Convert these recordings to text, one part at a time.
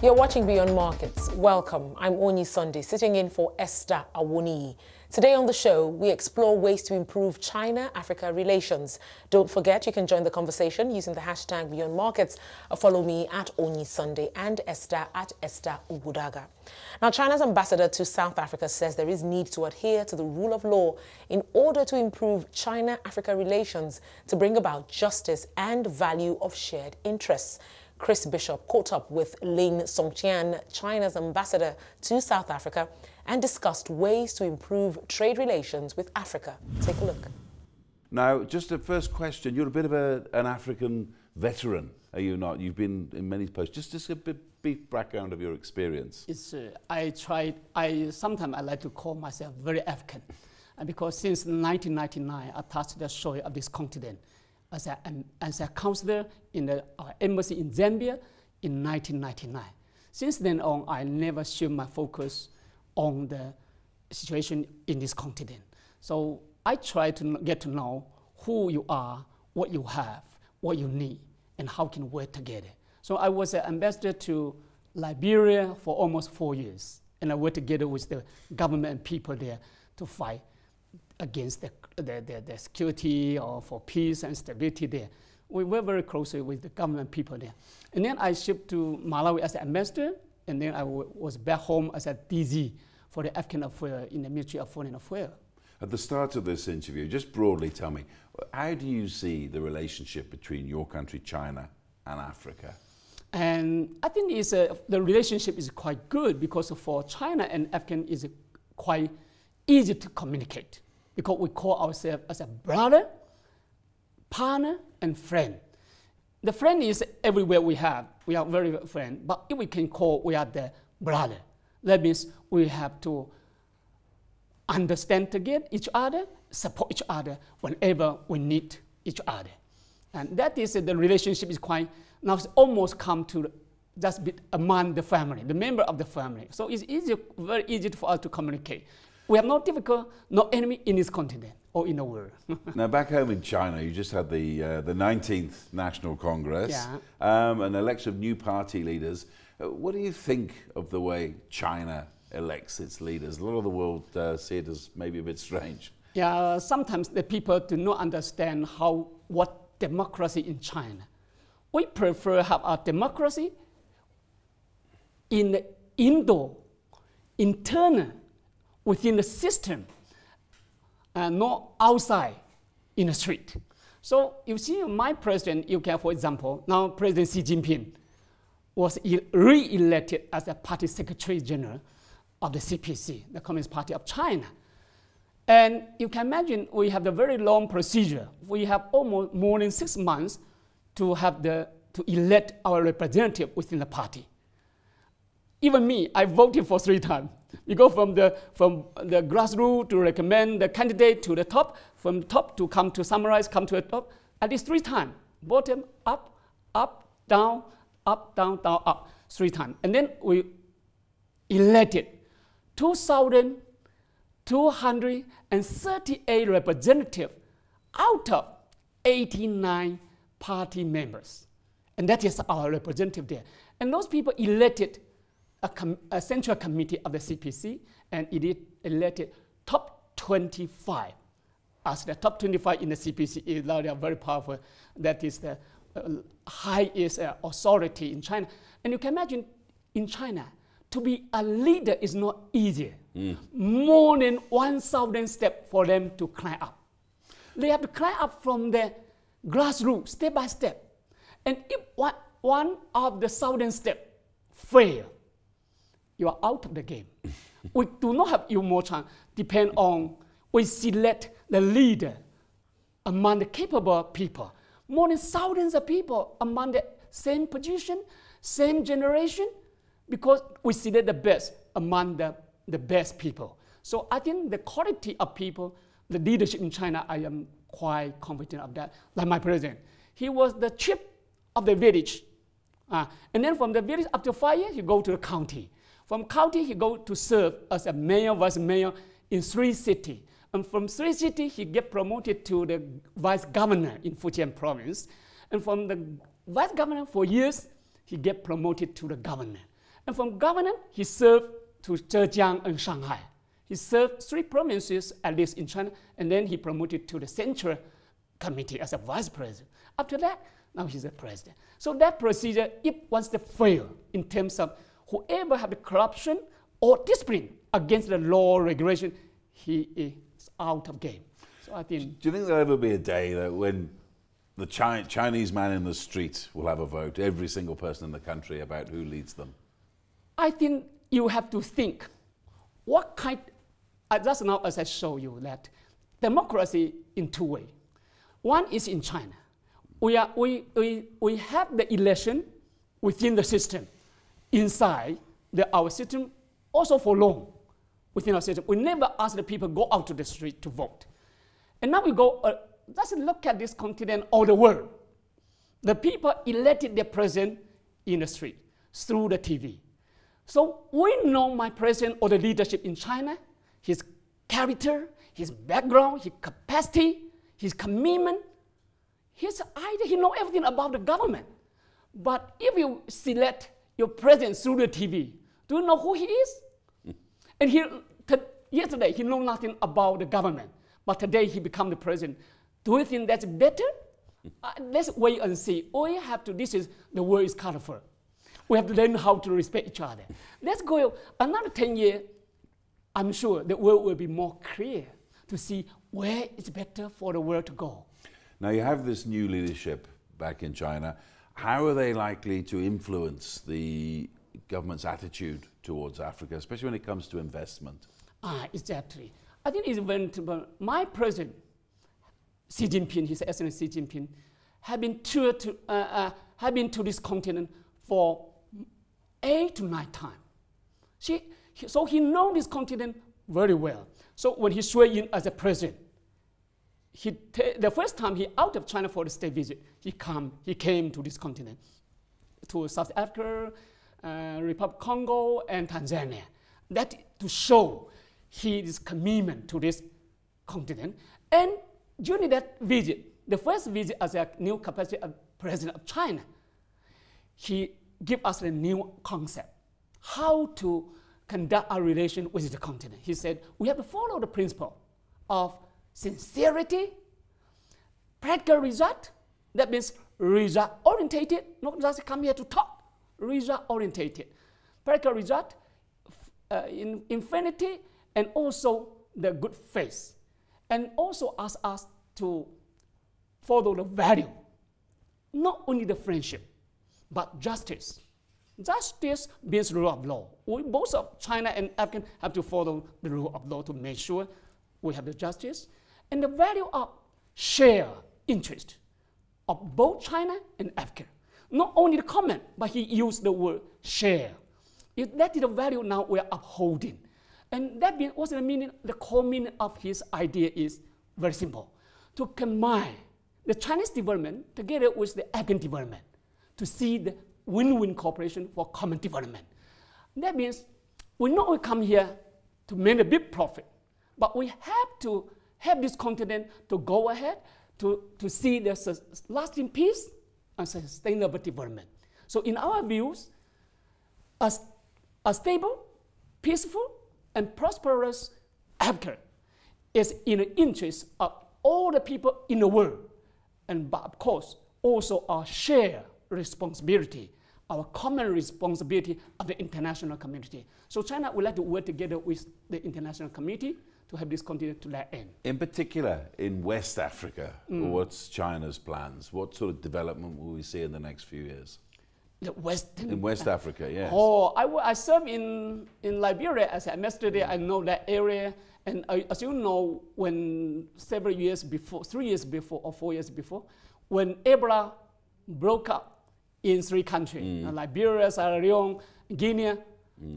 You're watching Beyond Markets. Welcome. I'm Onyi Sunday, sitting in for Esther Awoni. Today on the show, we explore ways to improve China-Africa relations. Don't forget, you can join the conversation using the hashtag Beyond Markets. Follow me at Onyi Sunday and Esther at Esther Ugudaga. Now, China's ambassador to South Africa says there is need to adhere to the rule of law in order to improve China-Africa relations to bring about justice and value of shared interests. Chris Bishop caught up with Lin Songtian, China's ambassador to South Africa, and discussed ways to improve trade relations with Africa. Take a look. Now, just a first question. You're a bit of an African veteran, are you not? You've been in many posts. Just a brief background of your experience. It's, sometimes I like to call myself very African, because since 1999, I touched the soil of this continent as a counselor in our embassy in Zambia in 1999. Since then on, I never shift my focus on the situation in this continent. So I try to get to know who you are, what you have, what you need, and how can we work together. So I was an ambassador to Liberia for almost 4 years, and I worked together with the government and people there to fight against the security or for peace and stability there. We work very closely with the government people there. And then I shipped to Malawi as an ambassador, and then I was back home as a DG for the African Affairs in the Ministry of Foreign Affairs. At the start of this interview, just broadly tell me, how do you see the relationship between your country, China, and Africa? And I think the relationship is quite good, because for China and African is quite easy to communicate, because we call ourselves as a brother, partner, and friend. The friend is everywhere we are very friend, but if we can call, we are the brother. That means we have to understand together each other, support each other whenever we need each other. And that is the relationship is quite, now it's almost come to just be among the family, the member of the family. So it's easy, very easy for us to communicate. We have no difficult, no enemy in this continent or in the world. Now, back home in China, you just had the 19th National Congress, yeah. An election of new party leaders. What do you think of the way China elects its leaders? A lot of the world see it as maybe a bit strange. Yeah, sometimes the people do not understand what democracy in China. We prefer have a democracy in the internal, within the system, and not outside in the street. So you see my president, you can, for example, now President Xi Jinping was re-elected as a party secretary general of the CPC, the Communist Party of China. And you can imagine we have a very long procedure. We have almost more than 6 months to elect our representative within the party. Even me, I voted for 3 times. You go from the grassroots to recommend the candidate to the top, from the top to come to summarize, come to the top, at least 3 times. Bottom, up, up, down, down, up, 3 times. And then we elected 2,238 representatives out of 89 party members. And that is our representative there. And those people elected a central committee of the CPC, and it elected top 25. As the top 25 in the CPC is now they are very powerful. That is the highest authority in China. And you can imagine in China, to be a leader is not easy. More than 1,000 steps for them to climb up. They have to climb up from the grassroots, step by step. And if one of the 1,000 steps fail, you are out of the game. We do not have even more chance. Depend on, we select the leader among the capable people. More than thousands of people among the same position, same generation, because we select the best among the best people. So I think the quality of people, the leadership in China, I am quite confident of that. Like my president, he was the chief of the village. And then from the village, after 5 years, he go to the county. From county, he go to serve as a mayor, vice mayor in 3 cities. And from 3 cities, he get promoted to the vice governor in Fujian province. And from the vice governor for years, he get promoted to the governor. And from governor, he served to Zhejiang and Shanghai. He served 3 provinces, at least in China, and then he promoted to the Central Committee as a vice president. After that, now he's a president. So that procedure, if once they fail in terms of whoever have the corruption or discipline against the law regulation, he is out of game. So I think. Do you think there'll ever be a day that when the Chinese man in the street will have a vote, every single person in the country, about who leads them? I think you have to think what kind. Just now, as I show you, that democracy in 2 ways. One is in China. We have the election within the system, inside our system, also for long within our system. We never ask the people go out to the street to vote. And now we go, let's look at this continent or the world. The people elected their president in the street through the TV. So we know my president or the leadership in China, his character, his background, his capacity, his commitment, his idea, he knows everything about the government. But if you select your president through the TV, do you know who he is? And yesterday, he knew nothing about the government, but today he became the president. Do you think that's better? Let's wait and see. All you have to, the world is colorful. We have to learn how to respect each other. Let's go another 10 years, I'm sure the world will be more clear to see where it's better for the world to go. Now you have this new leadership back in China. How are they likely to influence the government's attitude towards Africa, especially when it comes to investment? Exactly. I think it's very important. My president, Xi Jinping, His Excellency Xi Jinping, have been to this continent for 8 to 9 times. So he knows this continent very well. So when he swear in as a president, the first time he out of China for the state visit, he came to this continent, to South Africa, Republic of Congo, and Tanzania. That to show his commitment to this continent. And during that visit, the first visit as a new capacity of president of China, he gave us a new concept, how to conduct our relation with the continent. He said, we have to follow the principle of sincerity, practical result. That means result-orientated, not just come here to talk, result-orientated. Practical result, infinity, and also the good faith. And also ask us to follow the value, not only the friendship, but justice. Justice means rule of law. Both of China and Africa have to follow the rule of law to make sure we have the justice and the value of shared interest of both China and Africa. Not only the comment, but he used the word share. That is the value now we are upholding. And that what's the meaning? The core meaning of his idea is very simple. To combine the Chinese development together with the African development to see the win-win cooperation for common development. That means we not only come here to make a big profit, but we have to have this continent to go ahead to see the lasting peace and sustainable development. So in our views, a stable, peaceful, and prosperous Africa is in the interest of all the people in the world, and but of course also our shared responsibility, our common responsibility of the international community. So China would like to work together with the international community to have this continent to that end. In particular, in West Africa, what's China's plans? What sort of development will we see in the next few years? In West Africa, yes. Oh, I served in Liberia as an ambassador. I know that area. And as you know, when several years before, 3 years before or 4 years before, when Ebola broke up in 3 countries, Liberia, Sierra Leone, Guinea,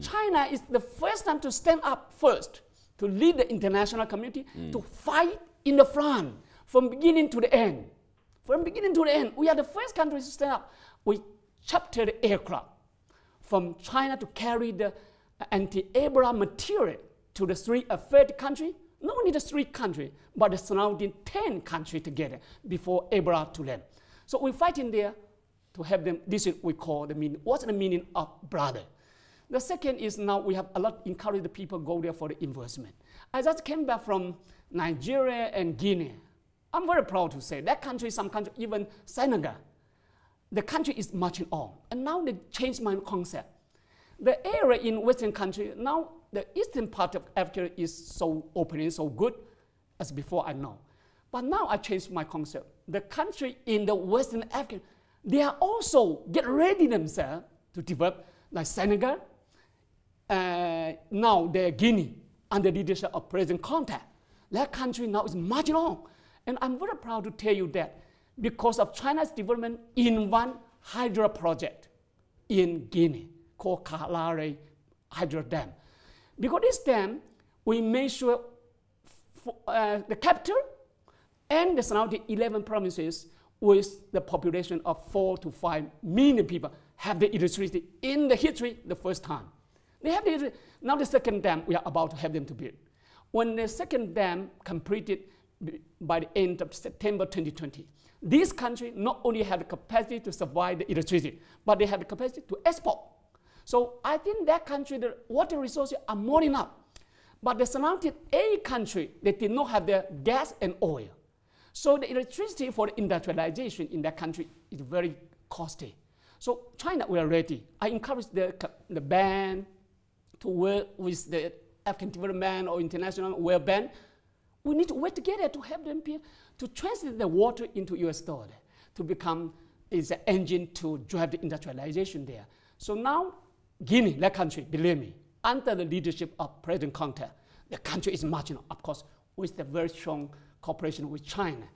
China is the first time to stand up first, to lead the international community, to fight in the front from beginning to the end. From beginning to the end, we are the first country to stand up. We chartered the aircraft from China to carry the anti-Ebola material to the 3 affected countries, not only the 3 countries, but the surrounding 10 countries together before Ebola to them. So we're fighting there to have them, this is what we call the meaning. What's the meaning of brother? The second is now we have a lot encourage the people go there for the investment. I just came back from Nigeria and Guinea. I'm very proud to say that country, some country, even Senegal, the country is marching on. And now they changed my concept. The area in Western country, now the eastern part of Africa is so open, so good as before I know. But now I changed my concept. The country in the Western Africa, they are also get ready themselves to develop, like Senegal, now they're Guinea, under the leadership of President Conte. That country now is marching on. And I'm very proud to tell you that because of China's development in one hydro project in Guinea called Kalare Hydro Dam. Because this dam, we made sure the capital and the surrounding 11 provinces with the population of 4 to 5 million people have the electricity in the history the first time. They have the, now the second dam, we are about to have them to build. When the second dam completed by the end of September 2020, this country not only have the capacity to survive the electricity, but they have the capacity to export. So I think that country, the water resources are more than enough. But the surrounding 8 countries, they did not have their gas and oil. So the electricity for the industrialization in that country is very costly. So China, we are ready. I encourage the band to work with the African Development or International World Bank. We need to work together to help them to translate the water into US dollar, to become is an engine to drive the industrialization there. So now, Guinea, that country, believe me, under the leadership of President Conte, the country is marching on, of course, with a very strong cooperation with China.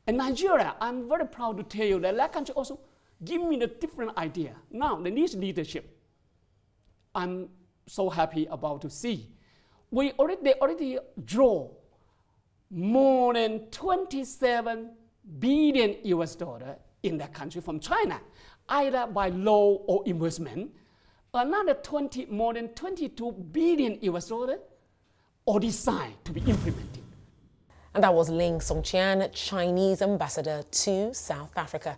And Nigeria, I'm very proud to tell you that that country also give me a different idea. Now, the new leadership, I'm so happy about to see. They already draw more than 27 billion US dollar in that country from China, either by law or investment. Another more than 22 billion US dollar already signed to be implemented. And that was Lin Songtian, Chinese ambassador to South Africa.